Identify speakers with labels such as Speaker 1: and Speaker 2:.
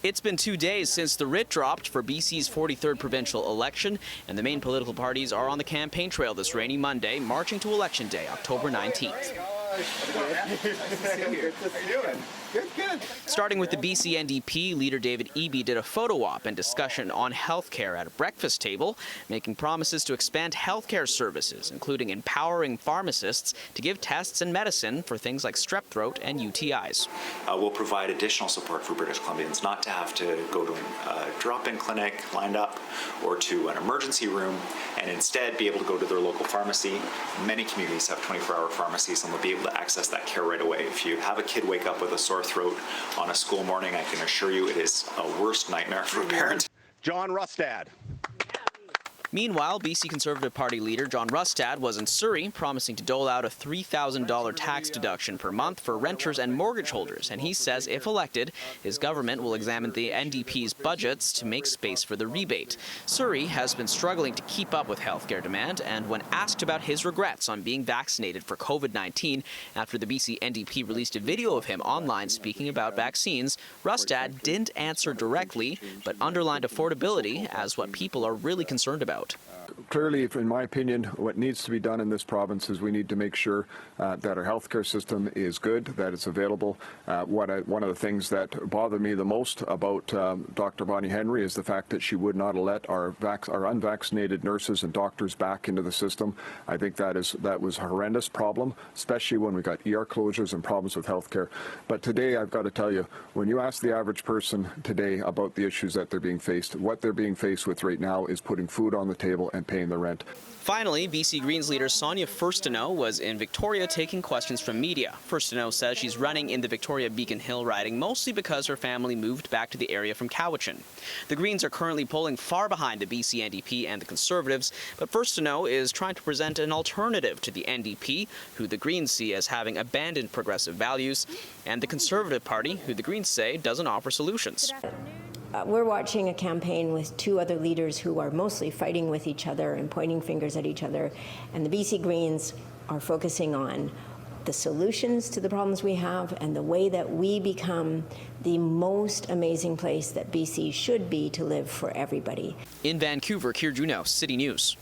Speaker 1: It's been 2 days since the writ dropped for BC's 43rd provincial election, and the main political parties are on the campaign trail this rainy Monday, marching to Election Day, October 19th.
Speaker 2: Good.
Speaker 1: Starting with the BC NDP, leader David Eby did a photo op and discussion on healthcare at a breakfast table, making promises to expand healthcare services, including empowering pharmacists to give tests and medicine for things like strep throat and UTIs.
Speaker 3: We'll provide additional support for British Columbians not to have to go to a drop-in clinic lined up or to an emergency room, and instead be able to go to their local pharmacy. Many communities have 24-hour pharmacies and will be able to access that care right away. If you have a kid wake up with a sore throat on a school morning, I can assure you it is a worst nightmare for a parent.
Speaker 2: John Rustad.
Speaker 1: Meanwhile, BC Conservative Party leader John Rustad was in Surrey, promising to dole out a $3,000 tax deduction per month for renters and mortgage holders, and he says if elected, his government will examine the NDP's budgets to make space for the rebate. Surrey has been struggling to keep up with healthcare demand, and when asked about his regrets on being vaccinated for COVID-19 after the BC NDP released a video of him online speaking about vaccines, Rustad didn't answer directly, but underlined affordability as what people are really concerned about.
Speaker 4: Clearly, in my opinion, what needs to be done in this province is we need to make sure that our healthcare system is good, that it's available. One of the things that bothered me the most about Dr. Bonnie Henry is the fact that she would not let our unvaccinated nurses and doctors back into the system. I think that was a horrendous problem, especially when we got ER closures and problems with healthcare. But today, I've got to tell you, when you ask the average person today about the issues that they're being faced, what they're being faced with right now is putting food on the table and paying the rent.
Speaker 1: Finally, BC Greens leader Sonia Furstenau was in Victoria taking questions from media. Furstenau says she's running in the Victoria Beacon Hill riding mostly because her family moved back to the area from Cowichan. The Greens are currently polling far behind the BC NDP and the Conservatives, but Furstenau is trying to present an alternative to the NDP, who the Greens see as having abandoned progressive values, and the Conservative Party, who the Greens say doesn't offer solutions.
Speaker 5: We're watching a campaign with two other leaders who are mostly fighting with each other and pointing fingers at each other, and the BC Greens are focusing on the solutions to the problems we have and the way that we become the most amazing place that BC should be to live for everybody.
Speaker 1: In Vancouver, Kier Junos, City News.